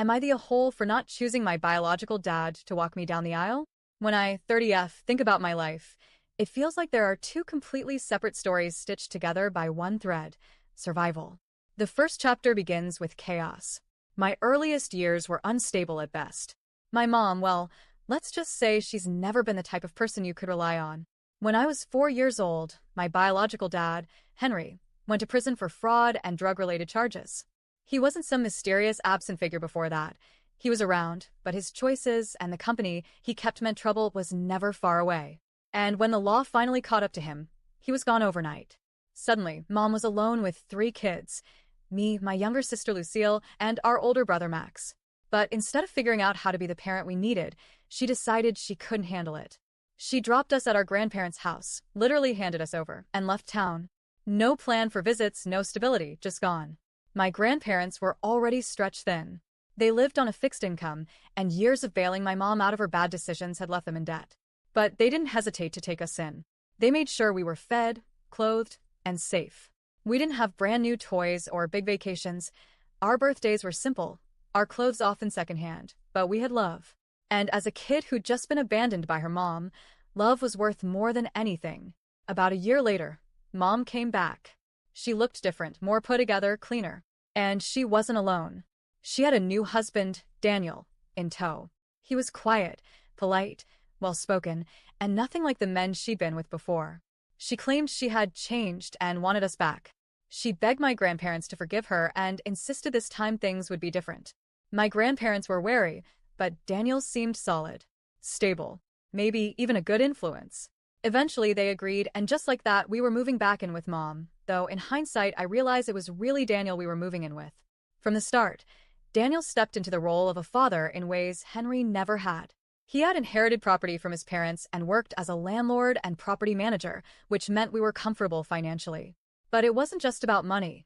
Am I the a-hole for not choosing my biological dad to walk me down the aisle? When I 30F think about my life, it feels like there are two completely separate stories stitched together by one thread: survival. The first chapter begins with chaos. My earliest years were unstable at best. My mom, well, let's just say she's never been the type of person you could rely on. When I was 4 years old, my biological dad, Henry, went to prison for fraud and drug-related charges. He wasn't some mysterious absent figure before that. He was around, but his choices and the company he kept meant trouble was never far away. And when the law finally caught up to him, he was gone overnight. Suddenly, Mom was alone with 3 kids: me, my younger sister Lucille, and our older brother Max. But instead of figuring out how to be the parent we needed, she decided she couldn't handle it. She dropped us at our grandparents' house, literally handed us over, and left town. No plan for visits, no stability, just gone. My grandparents were already stretched thin. They lived on a fixed income, and years of bailing my mom out of her bad decisions had left them in debt. But they didn't hesitate to take us in. They made sure we were fed, clothed, and safe. We didn't have brand new toys or big vacations. Our birthdays were simple, our clothes often secondhand, but we had love. And as a kid who'd just been abandoned by her mom, love was worth more than anything. About a year later, Mom came back. She looked different, more put together, cleaner. And she wasn't alone. She had a new husband, Daniel, in tow. He was quiet, polite, well-spoken, and nothing like the men she'd been with before. She claimed she had changed and wanted us back. She begged my grandparents to forgive her and insisted this time things would be different. My grandparents were wary, but Daniel seemed solid, stable, maybe even a good influence. Eventually they agreed, and just like that, we were moving back in with Mom, though in hindsight I realized it was really Daniel we were moving in with. From the start, Daniel stepped into the role of a father in ways Henry never had. He had inherited property from his parents and worked as a landlord and property manager, which meant we were comfortable financially. But it wasn't just about money.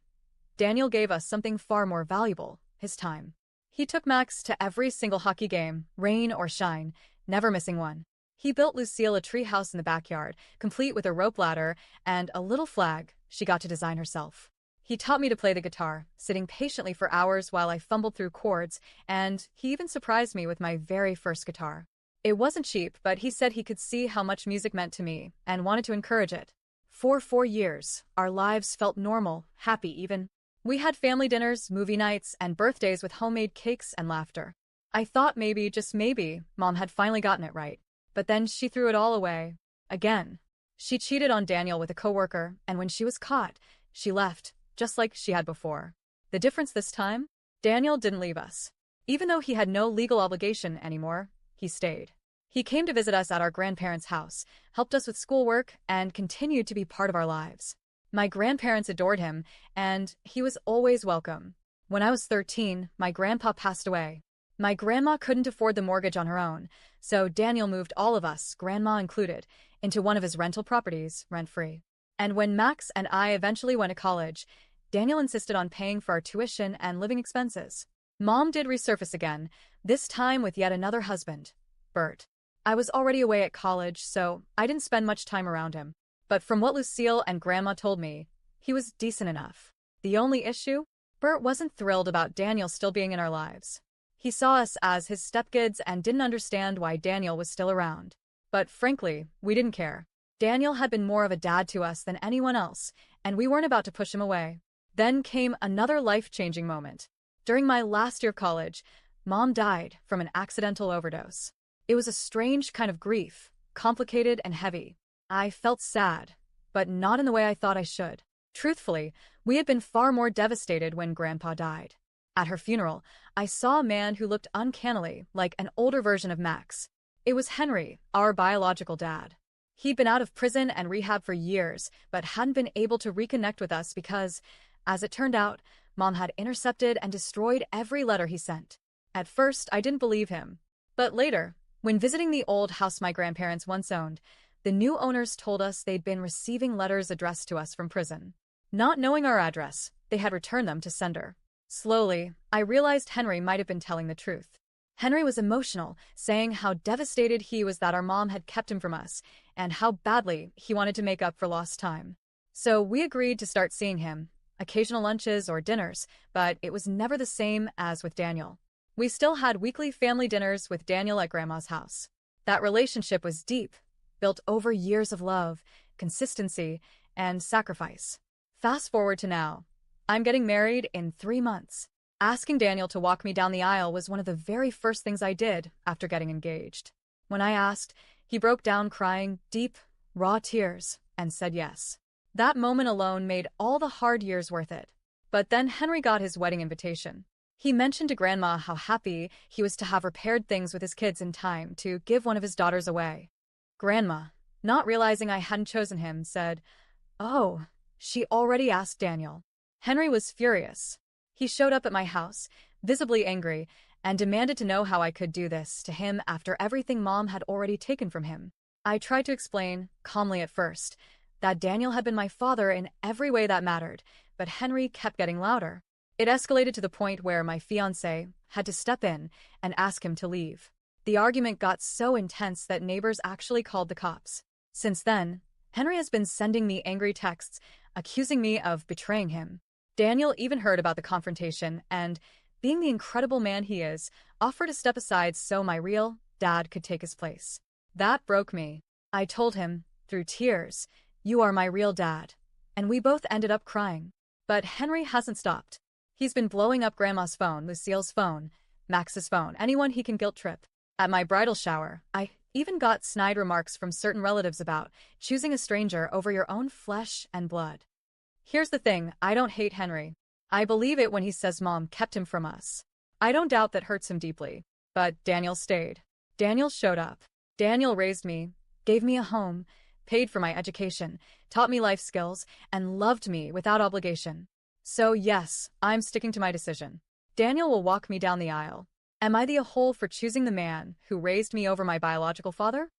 Daniel gave us something far more valuable: his time. He took Max to every single hockey game, rain or shine, never missing one. He built Lucille a tree house in the backyard, complete with a rope ladder and a little flag she got to design herself. He taught me to play the guitar, sitting patiently for hours while I fumbled through chords, and he even surprised me with my very first guitar. It wasn't cheap, but he said he could see how much music meant to me and wanted to encourage it. For 4 years, our lives felt normal, happy even. We had family dinners, movie nights, and birthdays with homemade cakes and laughter. I thought maybe, just maybe, Mom had finally gotten it right. But then she threw it all away. Again. She cheated on Daniel with a coworker, and when she was caught, she left, just like she had before. The difference this time? Daniel didn't leave us. Even though he had no legal obligation anymore, he stayed. He came to visit us at our grandparents' house, helped us with schoolwork, and continued to be part of our lives. My grandparents adored him, and he was always welcome. When I was 13, my grandpa passed away. My grandma couldn't afford the mortgage on her own, so Daniel moved all of us, grandma included, into one of his rental properties, rent-free. And when Max and I eventually went to college, Daniel insisted on paying for our tuition and living expenses. Mom did resurface again, this time with yet another husband, Bert. I was already away at college, so I didn't spend much time around him. But from what Lucille and Grandma told me, he was decent enough. The only issue? Bert wasn't thrilled about Daniel still being in our lives. He saw us as his stepkids and didn't understand why Daniel was still around. But frankly, we didn't care. Daniel had been more of a dad to us than anyone else, and we weren't about to push him away. Then came another life-changing moment. During my last year of college, Mom died from an accidental overdose. It was a strange kind of grief, complicated and heavy. I felt sad, but not in the way I thought I should. Truthfully, we had been far more devastated when Grandpa died. At her funeral, I saw a man who looked uncannily like an older version of Max. It was Henry, our biological dad. He'd been out of prison and rehab for years, but hadn't been able to reconnect with us because, as it turned out, Mom had intercepted and destroyed every letter he sent. At first, I didn't believe him. But later, when visiting the old house my grandparents once owned, the new owners told us they'd been receiving letters addressed to us from prison. Not knowing our address, they had returned them to sender. Slowly, I realized Henry might have been telling the truth. Henry was emotional, saying how devastated he was that our mom had kept him from us, and how badly he wanted to make up for lost time. So we agreed to start seeing him, occasional lunches or dinners, but it was never the same as with Daniel. We still had weekly family dinners with Daniel at Grandma's house. That relationship was deep, built over years of love, consistency, and sacrifice. Fast forward to now. I'm getting married in 3 months. Asking Daniel to walk me down the aisle was one of the very first things I did after getting engaged. When I asked, he broke down crying deep, raw tears and said yes. That moment alone made all the hard years worth it. But then Henry got his wedding invitation. He mentioned to Grandma how happy he was to have repaired things with his kids in time to give one of his daughters away. Grandma, not realizing I hadn't chosen him, said, "Oh, she already asked Daniel." Henry was furious. He showed up at my house, visibly angry, and demanded to know how I could do this to him after everything Mom had already taken from him. I tried to explain, calmly at first, that Daniel had been my father in every way that mattered, but Henry kept getting louder. It escalated to the point where my fiancé had to step in and ask him to leave. The argument got so intense that neighbors actually called the cops. Since then, Henry has been sending me angry texts, accusing me of betraying him. Daniel even heard about the confrontation and, being the incredible man he is, offered to step aside so my real dad could take his place. That broke me. I told him, through tears, "You are my real dad." And we both ended up crying. But Henry hasn't stopped. He's been blowing up Grandma's phone, Lucille's phone, Max's phone, anyone he can guilt trip. At my bridal shower, I even got snide remarks from certain relatives about choosing a stranger over your own flesh and blood. Here's the thing, I don't hate Henry. I believe it when he says Mom kept him from us. I don't doubt that hurts him deeply. But Daniel stayed. Daniel showed up. Daniel raised me, gave me a home, paid for my education, taught me life skills, and loved me without obligation. So yes, I'm sticking to my decision. Daniel will walk me down the aisle. Am I the a-hole for choosing the man who raised me over my biological father?